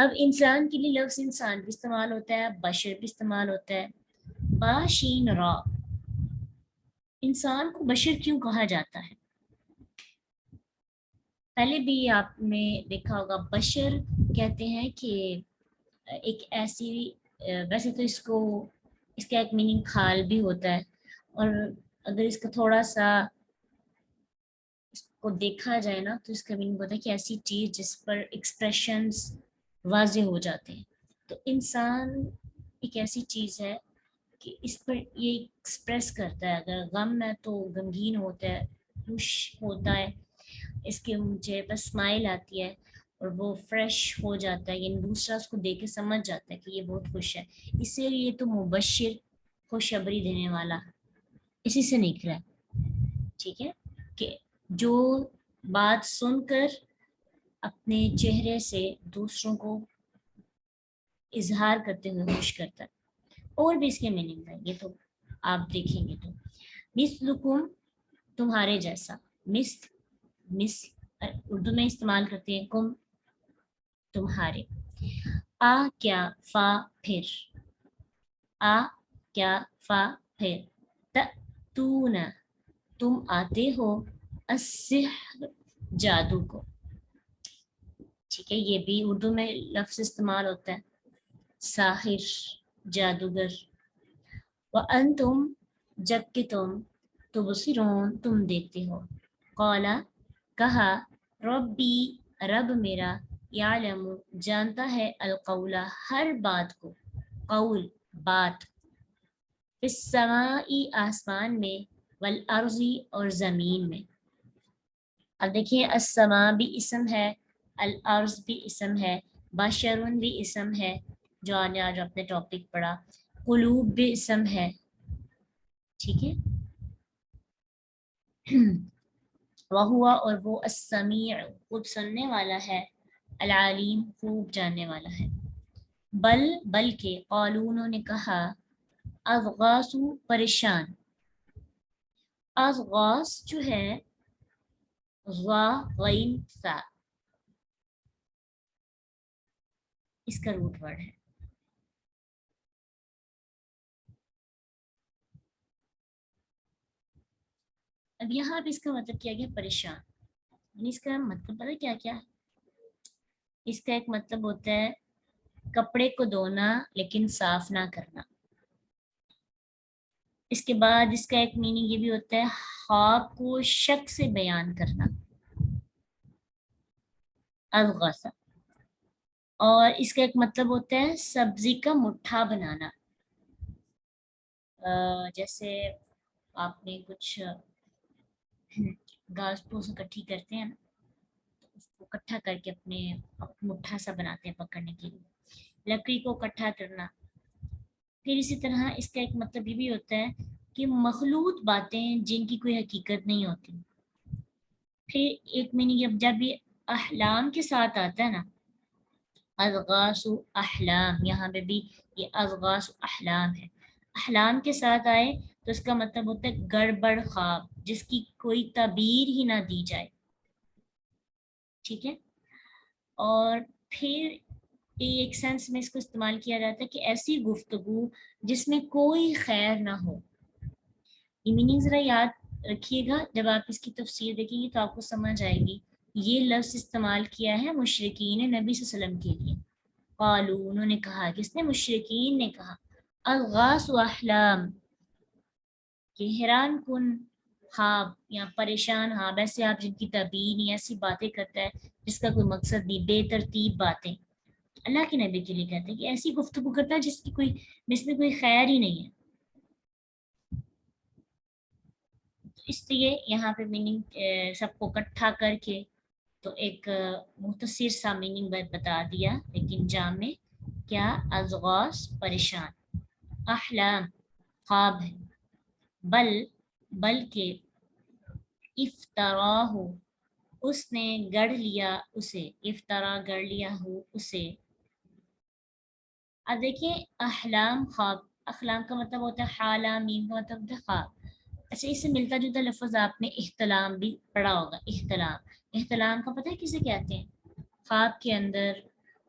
اب انسان کے لیے لفظ انسان بھی استعمال ہوتا ہے، بشر بھی استعمال ہوتا ہے. باشین را، انسان کو بشر کیوں کہا جاتا ہے؟ پہلے بھی آپ نے دیکھا ہوگا بشر کہتے ہیں کہ ایک ایسی، ویسے تو اس کا ایک میننگ کھال بھی ہوتا ہے، اور اگر اس کا تھوڑا سا اس کو دیکھا جائے نا تو اس کا میننگ ہوتا ہے کہ ایسی چیز جس پر ایکسپریشنز واضح ہو جاتے ہیں. تو انسان ایک ایسی چیز ہے کہ اس پر یہ ایکسپریس کرتا ہے، اگر غم ہے تو غمگین ہوتا ہے، خوش ہوتا ہے، اس کے مجھے بس اسمائل آتی ہے اور وہ فریش ہو جاتا ہے، یعنی دوسرا اس کو دیکھ کے سمجھ جاتا ہے کہ یہ بہت خوش ہے. اسی لیے تو مبشر، خوشخبری دینے والا، اسی سے نکلا ہے. ٹھیک ہے، کہ جو بات سن کر اپنے چہرے سے دوسروں کو اظہار کرتے ہوئے خوش کرتا ہے. اور بھی اس کے میننگ ہے، یہ تو آپ دیکھیں گے. تو مثلکم، تمہارے جیسا. مس اردو میں استعمال کرتے ہیں کم، تمہارے. آ کیا فا پھر، آ کیا فا پھر. تون، تم آتے ہو. السحر، جادو کو. ٹھیک ہے، یہ بھی اردو میں لفظ استعمال ہوتا ہے، ساحر، جادوگر. وانتم، جبکہ تم. تبصرون، تم دیکھتے ہو. قالا، کہا. ربی، رب میرا. یعلم، جانتا ہے. القول، ہر بات کو. قول، بات. فی السماء، آسمان میں. والارض، اور زمین میں. اب دیکھیے السماء بھی اسم ہے، الارض بھی اسم ہے، بشرون بھی اسم ہے جو آج اپنے ٹاپک پڑھا، قلوب بھی اسم ہے. ٹھیک ہے. وہوا، اور وہ. السمیع، خوب سننے والا ہے. العلیم، خوب جاننے والا ہے. بل، بلکہ. قالوا، انہوں نے کہا. اضغاث، پریشان. اضغاث جو ہے غا غین سا، اس کا روٹ ورڈ ہے. اب یہاں پہ اس کا مطلب کیا گیا پریشان، یعنی اس کا مطلب پتہ کیا کیا ہے؟ اس کا ایک مطلب ہوتا ہے کپڑے کو دھونا لیکن صاف نہ کرنا. اس کے بعد اس کا ایک میننگ یہ بھی ہوتا ہے خواب کو شک سے بیان کرنا، الغصہ. اور اس کا ایک مطلب ہوتا ہے سبزی کا مٹھا بنانا. جیسے آپ نے کچھ گھاس پھوس اکٹھی کرتے ہیں نا، تو اس کو اکٹھا کر کے اپنے مٹھا سا بناتے ہیں پکڑنے کے لیے، لکڑی کو اکٹھا کرنا. پھر اسی طرح اس کا ایک مطلب یہ بھی ہوتا ہے کہ مخلوط باتیں جن کی کوئی حقیقت نہیں ہوتی. پھر ایک میننگ جب یہ احلام کے ساتھ آتا ہے نا، اضغاث احلام، یہاں پہ بھی یہ اضغاث احلام ہے. احلام کے ساتھ آئے تو اس کا مطلب ہوتا ہے گڑبڑ خواب جس کی کوئی تعبیر ہی نہ دی جائے. ٹھیک ہے. اور پھر ایک سینس میں اس کو استعمال کیا جاتا ہے کہ ایسی گفتگو جس میں کوئی خیر نہ ہو. یہ میننگ ذرا یاد رکھیے گا، جب آپ اس کی تفسیر دیکھیں گے تو آپ کو سمجھ آئے گی. یہ لفظ استعمال کیا ہے مشرکین نبی صلی اللہ علیہ وسلم کے لیے. قالو، انہوں نے کہا، کس نے؟ مشرکین نے کہا. الغاث و احلام، کہ حیران کن خواب یا پریشان خواب، ایسے آپ جن کی تعبیر نہیں، ایسی باتیں کرتا ہے جس کا کوئی مقصد نہیں، بے ترتیب باتیں. اللہ کے نبی کے لیے کہتے ہیں کہ ایسی گفتگو کرتا ہے جس کی کوئی، جس میں کوئی خیر ہی نہیں ہے. اس لیے یہاں پہ میننگ سب کو اکٹھا کر کے تو ایک مختصر سا میننگ بتا دیا، لیکن جامع کیا؟ اضغاث، پریشان. احلام، خواب ہے. بل، بلکہ. افطراہ، اس نے گڑھ لیا اسے. افطرا، گڑھ لیا ہو اسے. اب دیکھیں احلام، خواب. احلام کا مطلب ہوتا ہے حالہ، میم کا مطلب ہوتا ہے خواب. اچھا، اس سے ملتا جلتا لفظ آپ نے احتلام بھی پڑھا ہوگا. احتلام، احتلام کا پتہ ہے کسے کہتے ہیں؟ خواب کے اندر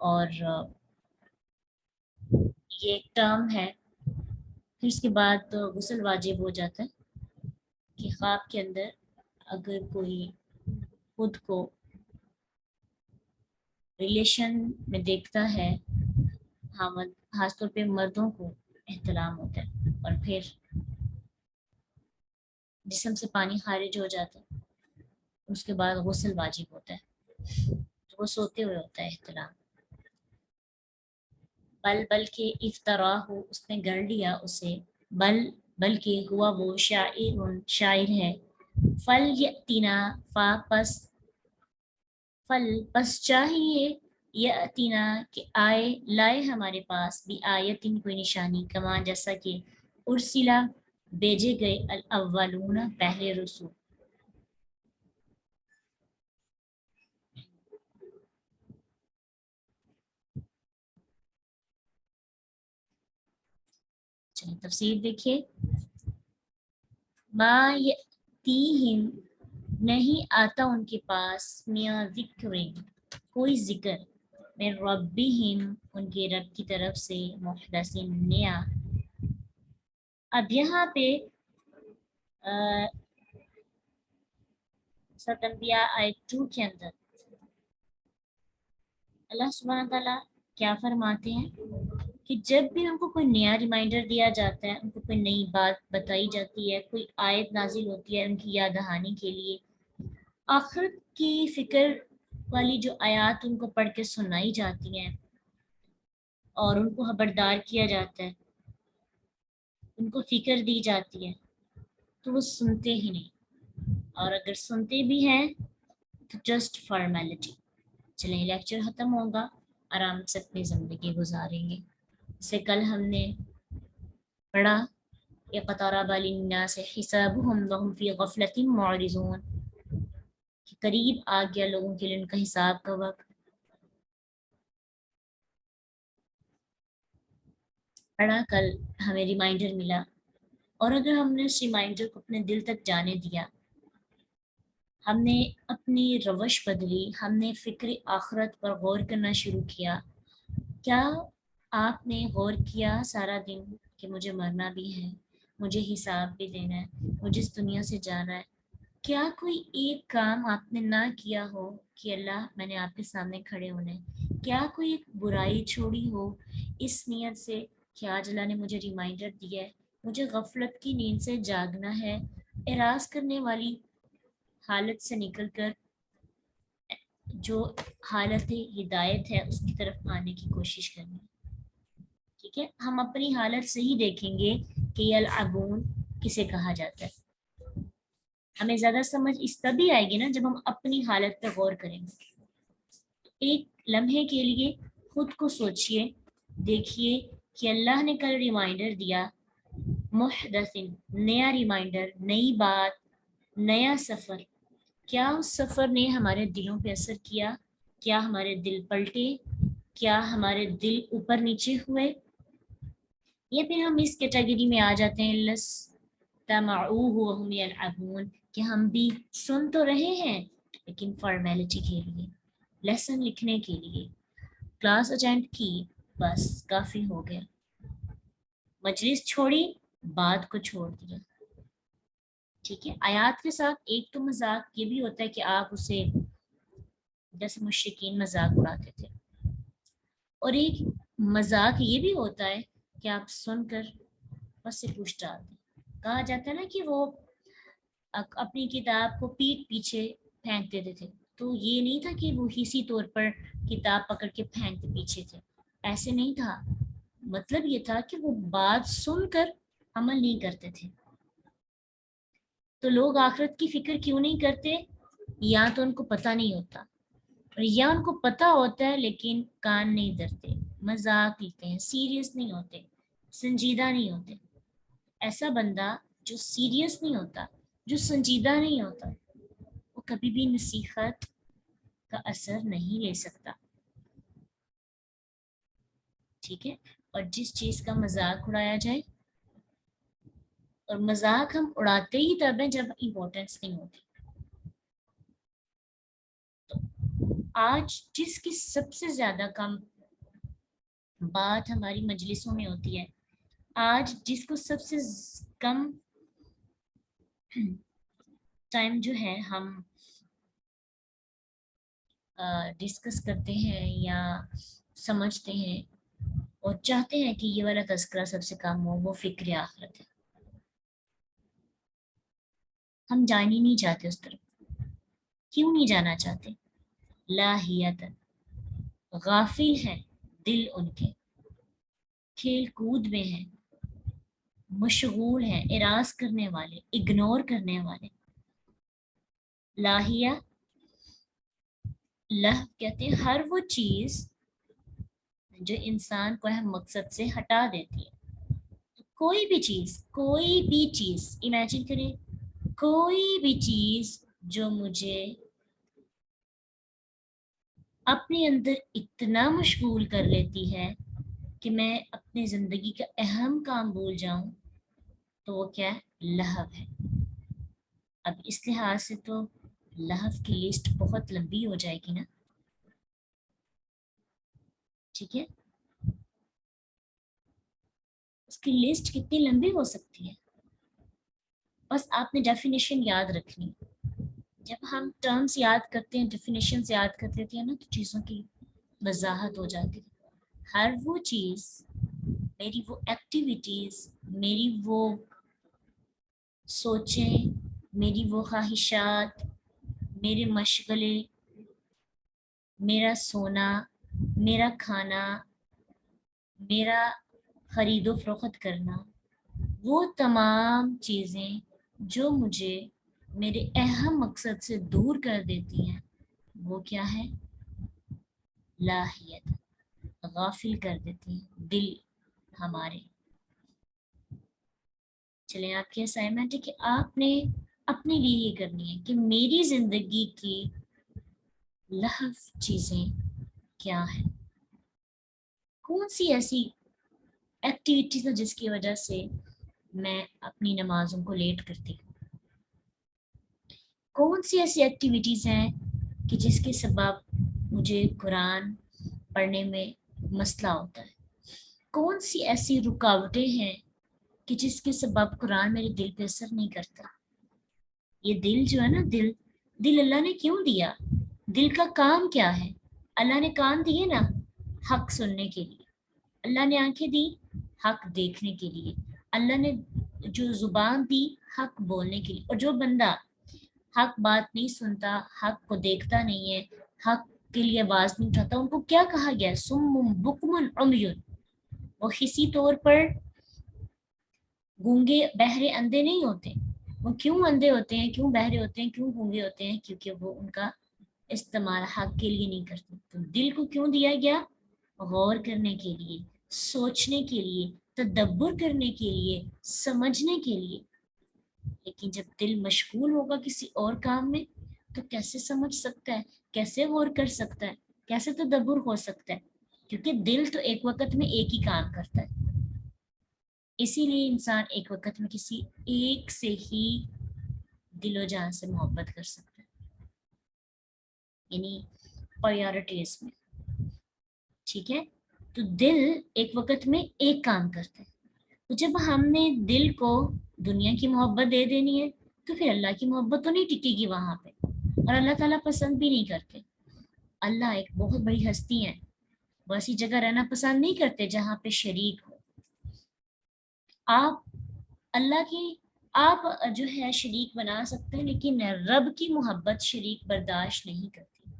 اور یہ ایک ٹرم ہے. پھر اس کے بعد غسل واجب ہو جاتا ہے کہ خواب کے اندر اگر کوئی خود کو ریلیشن میں دیکھتا ہے خامد، خاص طور پہ مردوں کو احتلام ہوتا ہے اور پھر جسم سے پانی خارج ہو جاتا ہے، اس کے بعد غسل واجب ہوتا ہے. تو وہ سوتے ہوئے ہوتا ہے احتلام. بلکہ افطرا ہو، اس نے گڑ لیا اسے. بلکہ ہوا وہ شاعر ہے. فل یتینا پس چاہیے یتینا کہ آئے لائے ہمارے پاس بھی آیتن کوئی نشانی، کمان جیسا کہ ارسلا بھیجے گئے الاولون پہلے رسول. چلیے تفسیر دیکھیے. ما یأتیہم نہیں آتا ان کے پاس، میاں ذکر کوئی ذکر، من ربہم ان کے رب کی طرف سے، محدث نیا. اب یہاں پہ سورۃ انبیاء آیت 2 کے اندر اللہ سبحانہ تعالیٰ کیا فرماتے ہیں کہ جب بھی ان کو کوئی نیا ریمائنڈر دیا جاتا ہے، ان کو کوئی نئی بات بتائی جاتی ہے، کوئی آیت نازل ہوتی ہے ان کی یاد دہانی کے لیے، آخرت کی فکر والی جو آیات ان کو پڑھ کے سنائی جاتی ہیں اور ان کو خبردار کیا جاتا ہے، ان کو فکر دی جاتی ہے، تو وہ سنتے ہی نہیں. اور اگر سنتے بھی ہیں تو جسٹ فارمیلٹی. چلیں لیکچر ختم ہوگا، آرام سے اپنی زندگی گزاریں گے. سے کل ہم نے پڑھا اقترب للناس حسابهم وهم فی غفلۃ معرضون، کہ قریب آ گیا لوگوں کے لیے ان کا حساب کا وقت. پڑھا کل ہمیں ریمائنڈر ملا، اور اگر ہم نے اس ریمائنڈر کو اپنے دل تک جانے دیا، ہم نے اپنی روش بدلی، ہم نے فکر آخرت پر غور کرنا شروع کیا. کیا آپ نے غور کیا سارا دن کہ مجھے مرنا بھی ہے، مجھے حساب بھی دینا ہے، مجھے اس دنیا سے جانا ہے؟ کیا کوئی ایک کام آپ نے نہ کیا ہو کہ اللہ میں نے آپ کے سامنے کھڑے ہونا ہے؟ کیا کوئی ایک برائی چھوڑی ہو اس نیت سے کہ آج اللہ نے مجھے ریمائنڈر دیا ہے، مجھے غفلت کی نیند سے جاگنا ہے، اعراض کرنے والی حالت سے نکل کر جو حالت ہدایت ہے اس کی طرف آنے کی کوشش کرنی. ٹھیک ہے، ہم اپنی حالت سے ہی دیکھیں گے کہ یلعبون کسے کہا جاتا ہے. ہمیں زیادہ سمجھ اس تبھی آئے گی نا جب ہم اپنی حالت پہ غور کریں گے. ایک لمحے کے لیے خود کو سوچئے، دیکھیے کہ اللہ نے کل ریمائنڈر دیا، محدث نیا ریمائنڈر، نئی بات، نیا سفر. کیا اس سفر نے ہمارے دلوں پہ اثر کیا؟ کیا ہمارے دل پلٹے؟ کیا ہمارے دل اوپر نیچے ہوئے؟ یا پھر ہم اس کیٹیگری میں آ جاتے ہیں لستمعوہ وہم یلعبون، کہ ہم بھی سن تو رہے ہیں لیکن فارمیلٹی کے لیے، لیسن لکھنے کے لیے، کلاس اٹینڈ کی، بس کافی ہو گیا، مجلس چھوڑی، بات کو چھوڑ دیا. ٹھیک ہے، آیات کے ساتھ ایک تو مذاق یہ بھی ہوتا ہے کہ آپ اسے جیسے مشرکین مذاق اڑاتے تھے، اور ایک مذاق یہ بھی ہوتا ہے کہ آپ سن کر بس سے پوچھ ڈال دیں. کہا جاتا ہے نا کہ وہ اپنی کتاب کو پیٹ پیچھے پھینک دیتے تھے، تو یہ نہیں تھا کہ وہ اسی طور پر کتاب پکڑ کے پھینکتے پیچھے تھے، ایسے نہیں تھا. مطلب یہ تھا کہ وہ بات سن کر عمل نہیں کرتے تھے. تو لوگ آخرت کی فکر کیوں نہیں کرتے؟ یا تو ان کو پتہ نہیں ہوتا، اور یا ان کو پتہ ہوتا ہے لیکن کان نہیں دھرتے، مذاق لیتے ہیں، سیریس نہیں ہوتے، سنجیدہ نہیں ہوتے. ایسا بندہ جو سیریس نہیں ہوتا، جو سنجیدہ نہیں ہوتا، وہ کبھی بھی نصیحت کا اثر نہیں لے سکتا. ٹھیک ہے، اور جس چیز کا مذاق اڑایا جائے، اور مذاق ہم اڑاتے ہی تب ہیں جب امپورٹنس نہیں ہوتی. آج جس کی سب سے زیادہ کم بات ہماری مجلسوں میں ہوتی ہے، آج جس کو سب سے کم ٹائم جو ہے ہم ڈسکس کرتے ہیں یا سمجھتے ہیں اور چاہتے ہیں کہ یہ والا تذکرہ سب سے کم ہو، وہ فکر آخرت ہے. ہم جان ہی نہیں چاہتے اس طرف. کیوں نہیں جانا چاہتے؟ لاہیت، غافل ہیں دل ان کے، کھیل کود میں ہیں، مشغول ہیں، اراض کرنے والے، اگنور کرنے والے. لاہیہ، لہ کہتے ہیں ہر وہ چیز جو انسان کو اہم مقصد سے ہٹا دیتی ہے. کوئی بھی چیز امیجن کریں، کوئی بھی چیز جو مجھے اپنے اندر اتنا مشغول کر لیتی ہے کہ میں اپنی زندگی کا اہم کام بھول جاؤں، تو وہ کیا ہے؟ لہو ہے. اب اس لحاظ سے تو لہو کی لسٹ بہت لمبی ہو جائے گی نا. ٹھیک ہے، اس کی لسٹ کتنی لمبی ہو سکتی ہے؟ بس آپ نے ڈیفینیشن یاد رکھنی. جب ہم ٹرمز یاد کرتے ہیں، ڈیفینیشنز یاد کر لیتے ہیں نا، تو چیزوں کی وضاحت ہو جاتی ہے. ہر وہ چیز، میری وہ ایکٹیویٹیز، میری وہ سوچیں، میری وہ خواہشات، میرے مشغلے، میرا سونا، میرا کھانا، میرا خرید و فروخت کرنا، وہ تمام چیزیں جو مجھے میرے اہم مقصد سے دور کر دیتی ہیں، وہ کیا ہے؟ لاہیت، غافل کر دیتی ہیں دل ہمارے. چلیں آپ کی اسائنمنٹ ہے کہ آپ نے اپنے لیے یہ کرنی ہے کہ میری زندگی کی لہو چیزیں کیا ہیں. کون سی ایسی ایکٹیویٹیز ہیں جس کی وجہ سے میں اپنی نمازوں کو لیٹ کرتی ہوں؟ کون سی ایسی ایکٹیویٹیز ہیں کہ جس کے سبب مجھے قرآن پڑھنے میں مسئلہ ہوتا ہے؟ کون سی ایسی رکاوٹیں ہیں کہ جس کے سبب قرآن میرے دل پہ اثر نہیں کرتا؟ یہ دل جو ہے نا، دل اللہ نے کیوں دیا؟ دل کا کام کیا ہے؟ اللہ نے کان دیے نا حق سننے کے لیے، اللہ نے آنکھیں دی حق دیکھنے کے لیے، اللہ نے جو زبان دی حق بولنے کے لیے. اور جو بندہ حق بات نہیں سنتا، حق کو دیکھتا نہیں ہے، حق کے لیے آواز نہیں اٹھاتا، ان کو کیا کہا گیا؟ سم بکم عمیٌ. وہ کسی طور پر گونگے بہرے اندھے نہیں ہوتے. وہ کیوں اندھے ہوتے ہیں، کیوں بہرے ہوتے ہیں، کیوں گونگے ہوتے ہیں؟ کیونکہ وہ ان کا استعمال حق کے لیے نہیں کرتے. تو دل کو کیوں دیا گیا؟ غور کرنے کے لیے، سوچنے کے لیے، تدبر کرنے کے لیے، سمجھنے کے لیے. لیکن جب دل مشغول ہوگا کسی اور کام میں تو کیسے سمجھ سکتا ہے، کیسے غور کر سکتا ہے، کیسے تدبر ہو سکتا ہے؟ کیونکہ دل تو ایک وقت میں ایک ہی کام کرتا ہے. اسی لیے انسان ایک وقت میں کسی ایک سے ہی دل و جان سے محبت کر سکتا ہے، یعنی پرائیورٹیز میں. ٹھیک ہے، تو دل ایک وقت میں ایک کام کرتا ہے. تو جب ہم نے دل کو دنیا کی محبت دے دینی ہے تو پھر اللہ کی محبت تو نہیں ٹکے گی وہاں پہ، اور اللہ تعالیٰ پسند بھی نہیں کرتے. اللہ ایک بہت بڑی ہستی ہے، وہ ایسی جگہ رہنا پسند نہیں کرتے جہاں پہ شریک ہو. آپ اللہ کی آپ جو ہے شریک بنا سکتے ہیں، لیکن رب کی محبت شریک برداشت نہیں کرتی.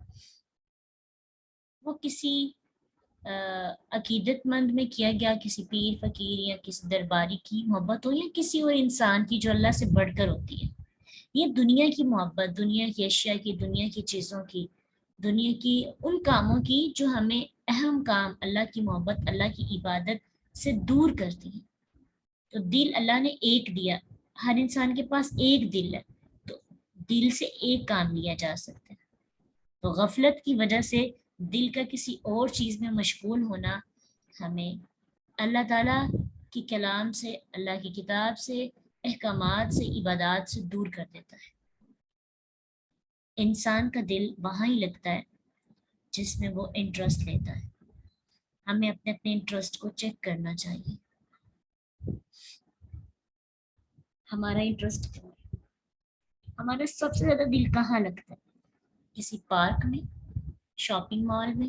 وہ کسی عقیدت مند میں کیا گیا کسی پیر فقیر یا کسی درباری کی محبت ہو، یا کسی اور انسان کی جو اللہ سے بڑھ کر ہوتی ہے. یہ دنیا کی محبت، دنیا کی اشیاء کی، دنیا کی چیزوں کی، دنیا کی ان کاموں کی جو ہمیں اہم کام اللہ کی محبت، اللہ کی عبادت سے دور کرتی ہیں. تو دل اللہ نے ایک دیا، ہر انسان کے پاس ایک دل ہے، تو دل سے ایک کام لیا جا سکتا ہے. تو غفلت کی وجہ سے دل کا کسی اور چیز میں مشغول ہونا ہمیں اللہ تعالیٰ کی کلام سے، اللہ کی کتاب سے، احکامات سے، عبادات سے دور کر دیتا ہے. انسان کا دل وہاں ہی لگتا ہے جس میں وہ انٹرسٹ لیتا ہے. ہمیں اپنے اپنے انٹرسٹ کو چیک کرنا چاہیے. ہمارا انٹرسٹ کیا ہے؟ ہمارا سب سے زیادہ دل کہاں لگتا ہے؟ کسی پارک میں، شاپنگ مال میں،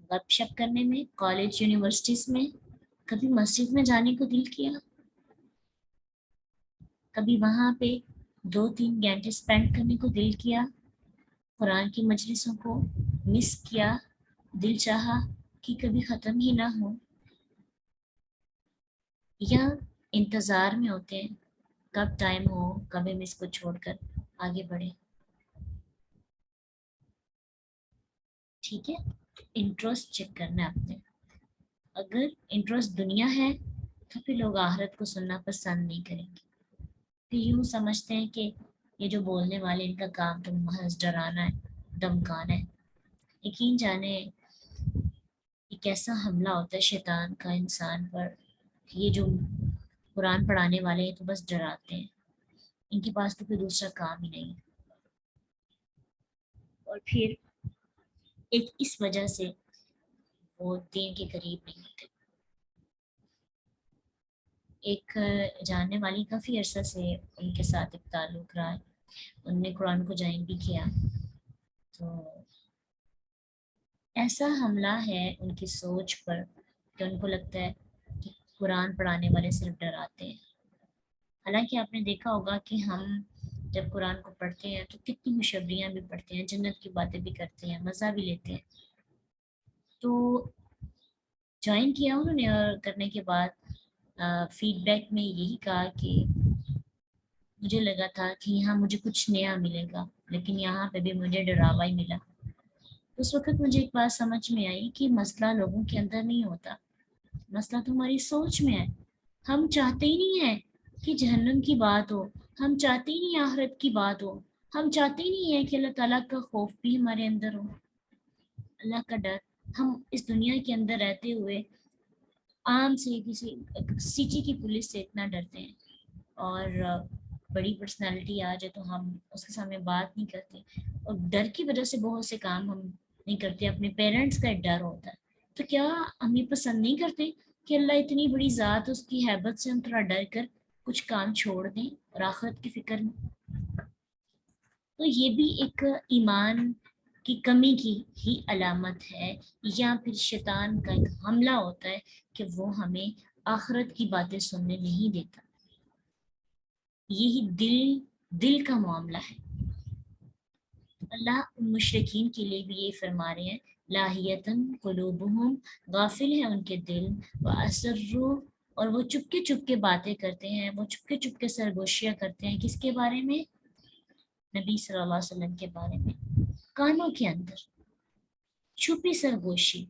گپ شپ کرنے میں، کالج یونیورسٹیز میں. کبھی مسجد میں جانے کو دل کیا؟ کبھی وہاں پہ 2-3 گھنٹے اسپینڈ کرنے کو دل کیا؟ قرآن کی مجلسوں کو مس کیا؟ دل چاہا کہ کبھی ختم ہی نہ ہو؟ یا انتظار میں ہوتے ہیں کب ٹائم ہو، کب ہم اس کو چھوڑ کر آگے بڑھیں؟ ٹھیک ہے، انٹرسٹ چیک کرنا ہے اپنے. اگر انٹرسٹ دنیا ہے تو پھر لوگ آخرت کو سننا پسند نہیں کریں گے. پھر یوں سمجھتے ہیں کہ یہ جو بولنے والے ان کا کام تو محض ڈرانا ہے، دمکانا ہے. یقین جانے ایک ایسا حملہ ہوتا ہے شیطان کا انسان پر کہ یہ جو قرآن پڑھانے والے ہیں تو بس ڈراتے ہیں، ان کے پاس تو کوئی دوسرا کام ہی نہیں. اور پھر ایک اس وجہ سے وہ دین کے قریب نہیں ہوتے. ایک جاننے والی کافی عرصہ سے ان کے ساتھ ایک تعلق رہا ہے. ان نے قرآن کو جوائن بھی کیا، تو ایسا حملہ ہے ان کی سوچ پر کہ ان کو لگتا ہے کہ قرآن پڑھانے والے صرف ڈراتے ہیں. حالانکہ آپ نے دیکھا ہوگا کہ ہم جب قرآن کو پڑھتے ہیں تو کتنی خوشخبریاں بھی پڑھتے ہیں، جنت کی باتیں بھی کرتے ہیں، مزہ بھی لیتے ہیں. تو جوائن کیا انہوں نے، اور کرنے کے بعد فیڈ بیک میں یہی کہا کہ مجھے لگا تھا کہ یہاں مجھے کچھ نیا ملے گا، لیکن یہاں پہ بھی مجھے ڈراوا ہی ملا. اس وقت مجھے ایک بات سمجھ میں آئی کہ مسئلہ لوگوں کے اندر نہیں ہوتا، مسئلہ تو ہماری سوچ میں ہے. ہم چاہتے ہی نہیں ہیں کہ جہنم کی بات ہو، ہم چاہتے ہی نہیں آخرت کی بات ہو، ہم چاہتے ہی نہیں ہیں کہ اللہ تعالیٰ کا خوف بھی ہمارے اندر ہو، اللہ کا ڈر. ہم اس دنیا کے اندر رہتے ہوئے عام سے کسی سٹی کی پولیس سے اتنا ڈرتے ہیں، اور بڑی پرسنالٹی آ جائے تو ہم اس کے سامنے بات نہیں کرتے، اور ڈر کی وجہ سے بہت سے کام ہم نہیں کرتے. اپنے پیرنٹس کا ایک ڈر ہوتا ہے، تو کیا ہمیں پسند نہیں کرتے کہ اللہ اتنی بڑی ذات، اس کی ہیبت سے ہم تھوڑا ڈر کر کچھ کام چھوڑ دیں اور آخرت کی فکر میں؟ تو یہ بھی ایک ایمان کی کمی کی ہی علامت ہے، یا پھر شیطان کا ایک حملہ ہوتا ہے کہ وہ ہمیں آخرت کی باتیں سننے نہیں دیتا. یہی دل کا معاملہ ہے. اللہ مشرکین کے لیے بھی یہ فرما رہے ہیں، لاہیتن قلوبہم، غافل ہیں ان کے دل، واسروا، اور وہ چپکے چپکے باتیں کرتے ہیں، وہ چپکے چپکے سرگوشیاں کرتے ہیں. کس کے بارے میں؟ نبی صلی اللہ علیہ وسلم کے بارے میں. کانوں کے اندر چھپی سرگوشی،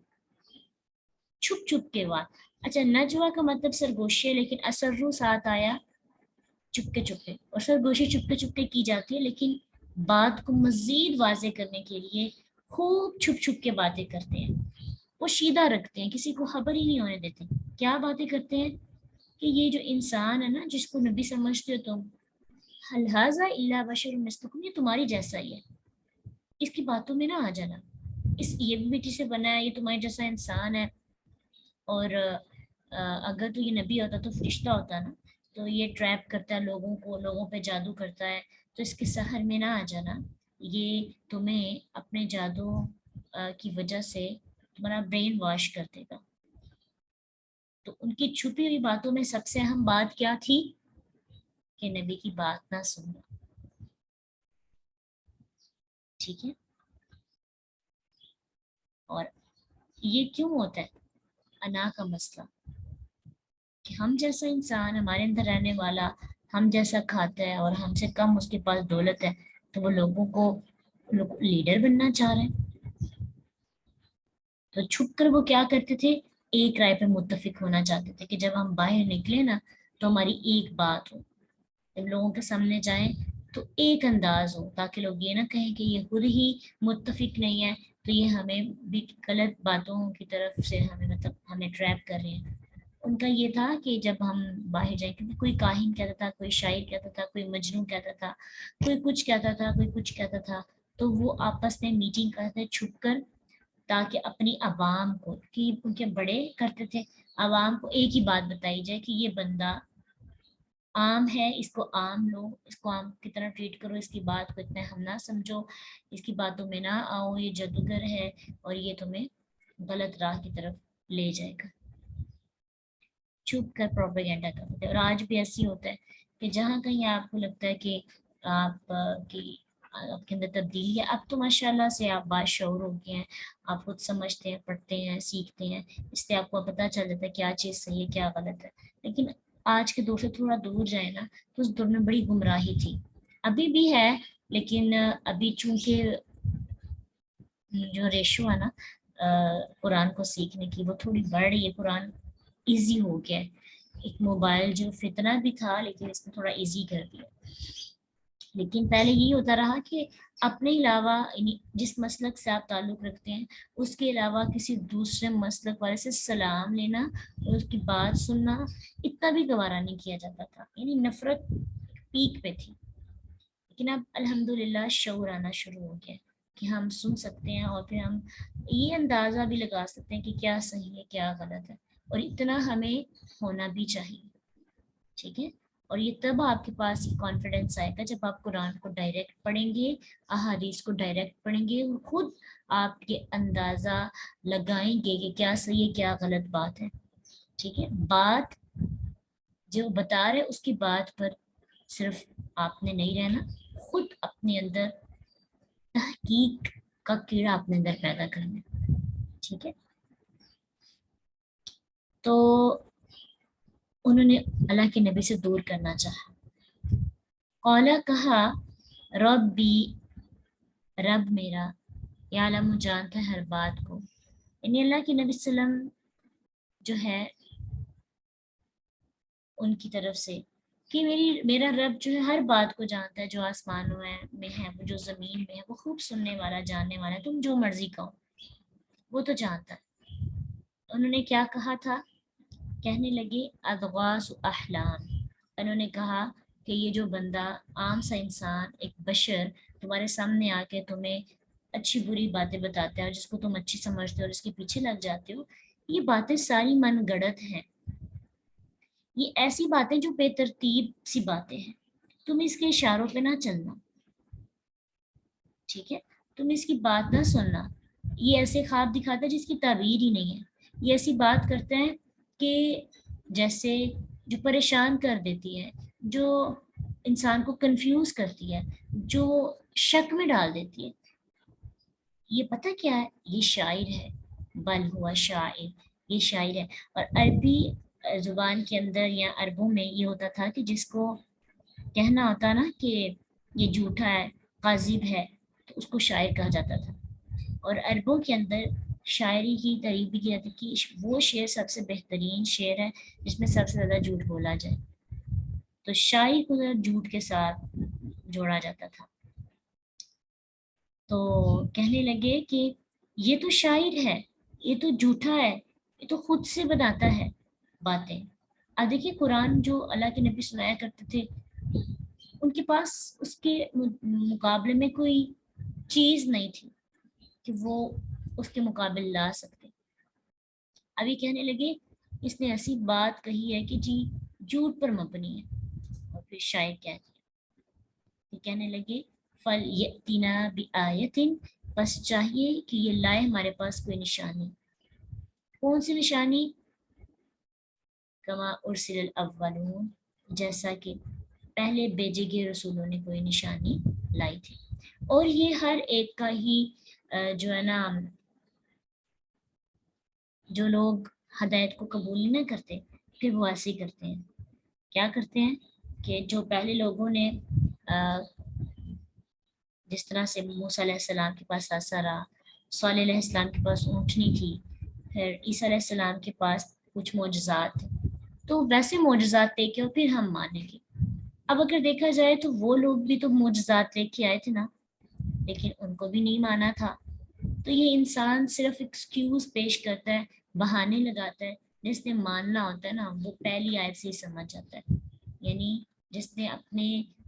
چھپ چھپ کے بات. اچھا، نجوا کا مطلب سرگوشی ہے، لیکن اسرو ساتھ آیا چپکے چپکے، اور سرگوشی چپکے چپکے کی جاتی ہے، لیکن بات کو مزید واضح کرنے کے لیے خوب چھپ چھپ کے باتیں کرتے ہیں. وہ شیدہ رکھتے ہیں، کسی کو خبر ہی نہیں ہونے دیتے. کیا باتیں کرتے ہیں کہ یہ جو انسان ہے نا، جس کو نبی سمجھتے ہو تم، هل هذا الا بشر مثلکم، یہ تمہاری جیسا ہی ہے، اس کی باتوں میں نہ آ جانا، یہ بھی مٹی سے بنا ہے، یہ تمہارے جیسا انسان ہے. اور اگر تو یہ نبی ہوتا تو فرشتہ ہوتا نا، تو یہ ٹریپ کرتا ہے لوگوں کو، لوگوں پہ جادو کرتا ہے، تو اس کے سحر میں نہ آ جانا، یہ تمہیں اپنے جادو کی وجہ سے تمہارا برین واش کر دے گا. تو ان کی چھپی ہوئی باتوں میں سب سے اہم بات کیا تھی؟ کہ نبی کی بات نہ سننا. ٹھیک ہے، اور یہ کیوں ہوتا ہے؟ انا کا مسئلہ، کہ ہم جیسا انسان، ہمارے اندر رہنے والا، ہم جیسا کھاتا ہے اور ہم سے کم اس کے پاس دولت ہے، تو وہ لوگوں کو لیڈر بننا چاہ رہے ہیں. تو چھپ کر وہ کیا کرتے تھے؟ ایک رائے پہ متفق ہونا چاہتے تھے، کہ جب ہم باہر نکلے نا تو ہماری ایک بات ہو، جب لوگوں کے سامنے جائیں تو ایک انداز ہو، تاکہ لوگ یہ نہ کہیں کہ یہ خود ہی متفق نہیں ہے، تو یہ ہمیں بھی غلط باتوں کی طرف سے ہمیں ٹریپ کر رہے ہیں. ان کا یہ تھا کہ جب ہم باہر جائیں، کیونکہ کوئی کاہن کہتا تھا، کوئی شاعر کہتا تھا، کوئی مجنون کہتا تھا، کوئی کچھ کہتا تھا، کوئی کچھ کہتا تھا، تو وہ آپس میں میٹنگ کرتے چھپ کر، تاکہ اپنی عوام کو، کہ ان کے بڑے کرتے تھے، عوام کو ایک ہی بات بتائی جائے کہ یہ بندہ عام ہے، اس کو عام لو، اس کو عام کی طرح ٹریٹ کرو، اس کی بات کو اتنا ہم نہ سمجھو، اس کی باتوں میں نہ آؤ، یہ جادوگر ہے اور یہ تمہیں غلط راہ کی طرف لے جائے گا۔ چھپ کر پروپیگنڈا کرتے تھے۔ اور آج بھی ایسی ہوتا ہے کہ جہاں کہیں آپ کو لگتا ہے کہ آپ کی آپ کے اندر تبدیلی ہے، اب تو ماشاء اللہ سے آپ باشعور ہو گئے ہیں، آپ خود سمجھتے ہیں، پڑھتے ہیں، سیکھتے ہیں، اس سے آپ کو پتہ چل جاتا ہے کیا چیز صحیح ہے کیا غلط ہے۔ لیکن آج کے دور سے تھوڑا دور جائے نا تو اس دور میں بڑی گمراہی تھی، ابھی بھی ہے، لیکن ابھی چونکہ جو ریشو ہے نا قرآن کو سیکھنے کی وہ تھوڑی بڑھ رہی ہے، قرآن ایزی ہو گیا ہے۔ ایک موبائل جو فتنہ بھی تھا لیکن اس نے تھوڑا ایزی کر دیا، لیکن پہلے یہ ہوتا رہا کہ اپنے علاوہ یعنی جس مسلک سے آپ تعلق رکھتے ہیں اس کے علاوہ کسی دوسرے مسلک والے سے سلام لینا اور اس کی بات سننا اتنا بھی گوارا نہیں کیا جاتا تھا، یعنی نفرت پیک پہ تھی۔ لیکن اب الحمدللہ شعور آنا شروع ہو گیا کہ ہم سن سکتے ہیں اور پھر ہم یہ اندازہ بھی لگا سکتے ہیں کہ کیا صحیح ہے کیا غلط ہے، اور اتنا ہمیں ہونا بھی چاہیے، ٹھیک ہے۔ اور یہ تب آپ کے پاس یہ کانفیڈنس آئے گا جب آپ قرآن کو ڈائریکٹ پڑھیں گے، احادیث کو ڈائریکٹ پڑھیں گے، اور خود آپ یہ اندازہ لگائیں گے کہ کیا صحیح ہے کیا غلط بات ہے، ٹھیک ہے۔ بات جو بتا رہے اس کی بات پر صرف آپ نے نہیں رہنا، خود اپنے اندر تحقیق کا کیڑا اپنے اندر پیدا کرنا، ٹھیک ہے۔ تو انہوں نے اللہ کے نبی سے دور کرنا چاہا۔ قالا کہا ربی، رب میرا، یعلم جانتا ہے ہر بات کو، یعنی اللہ کے نبی صلی اللہ علیہ وسلم جو ہے ان کی طرف سے کہ میرا رب جو ہے ہر بات کو جانتا ہے، جو آسمانوں میں ہے، جو زمین میں ہے، وہ خوب سننے والا جاننے والا ہے، تم جو مرضی کہو وہ تو جانتا ہے۔ انہوں نے کیا کہا تھا؟ کہنے لگے اضغاث احلام، انہوں نے کہا کہ یہ جو بندہ عام سا انسان ایک بشر تمہارے سامنے آ کے تمہیں اچھی بری باتیں بتاتا ہے اور جس کو تم اچھی سمجھتے ہو اور اس کے پیچھے لگ جاتے ہو، یہ باتیں ساری من گڑت ہیں، یہ ایسی باتیں جو بے ترتیب سی باتیں ہیں، تم اس کے اشاروں پہ نہ چلنا، ٹھیک ہے، تم اس کی بات نہ سننا، یہ ایسے خواب دکھاتا ہے جس کی تعبیر ہی نہیں ہے، یہ ایسی بات کرتے ہیں کہ جیسے جو پریشان کر دیتی ہے، جو انسان کو کنفیوز کرتی ہے، جو شک میں ڈال دیتی ہے۔ یہ پتہ کیا ہے؟ یہ شاعر ہے، بل ہوا شاعر، یہ شاعر ہے۔ اور عربی زبان کے اندر یا عربوں میں یہ ہوتا تھا کہ جس کو کہنا ہوتا نا کہ یہ جھوٹا ہے، کاذب ہے، تو اس کو شاعر کہا جاتا تھا۔ اور عربوں کے اندر شاعری کی تعریف بھی کی جاتی کہ وہ شعر سب سے بہترین شعر ہے جس میں سب سے زیادہ جھوٹ بولا جائے، تو شاعر کو جھوٹ کے ساتھ جوڑا جاتا تھا۔ تو کہنے لگے کہ یہ تو شاعر ہے، یہ تو جھوٹا ہے، یہ تو خود سے بناتا ہے باتیں۔ اب دیکھیے قرآن جو اللہ کے نبی سنایا کرتے تھے، ان کے پاس اس کے مقابلے میں کوئی چیز نہیں تھی کہ وہ اس کے مقابل لا سکتے۔ ابھی کہنے لگے اس نے ایسی بات کہی ہے کہ جی جھوٹ پر مبنی ہے، اور پھر شاعر کیا کہ کہنے لگے فل یأتینا بآیتن، بس چاہیے کہ یہ لائے ہمارے پاس کوئی نشانی۔ کون سی نشانی؟ کما ارسل الاولون، جیسا کہ پہلے بھیجے گئے رسولوں نے کوئی نشانی لائی تھی۔ اور یہ ہر ایک کا ہی جو ہے نا، جو لوگ ہدایت کو قبول نہ کرتے پھر وہ ایسے ہی کرتے ہیں، کیا کرتے ہیں کہ جو پہلے لوگوں نے جس طرح سے موسیٰ علیہ السلام کے پاس عصا رہا، صالح علیہ السلام کے پاس اونٹنی تھی، پھر عیسیٰ علیہ السلام کے پاس کچھ معجزات تھے، تو ویسے معجزات لے کے اور پھر ہم مانیں گے۔ اب اگر دیکھا جائے تو وہ لوگ بھی تو معجزات لے کے آئے تھے نا، لیکن ان کو بھی نہیں مانا تھا۔ تو یہ انسان صرف ایکسکیوز پیش کرتا ہے، بہانے لگاتا ہے، جس نے ماننا ہوتا ہے نا وہ پہلی آیت سے ہی سمجھ جاتا ہے، یعنی جس نے اپنے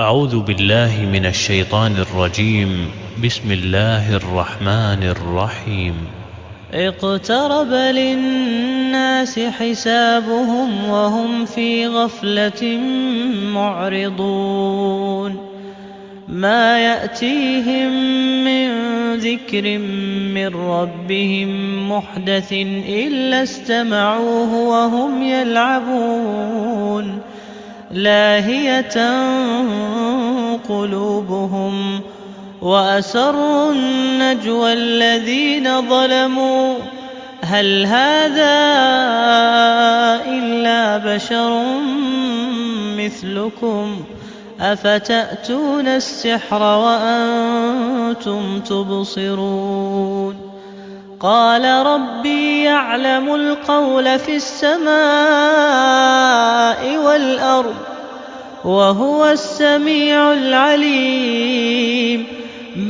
أعوذ بالله من الشيطان الرجيم. بسم الله الرحمن الرحيم. اقترب للناس حسابهم وهم في غفلة معرضون ما يأتيهم من ذكر من ربهم محدث إلا استمعوه وهم يلعبون لاهية قلوبهم وأسروا النجوى الذين ظلموا هل هذا إلا بشر مثلكم أفتأتون السحر وأنتم تبصرون قال ربي يعلم القول في السماء والأرض وهو السميع العليم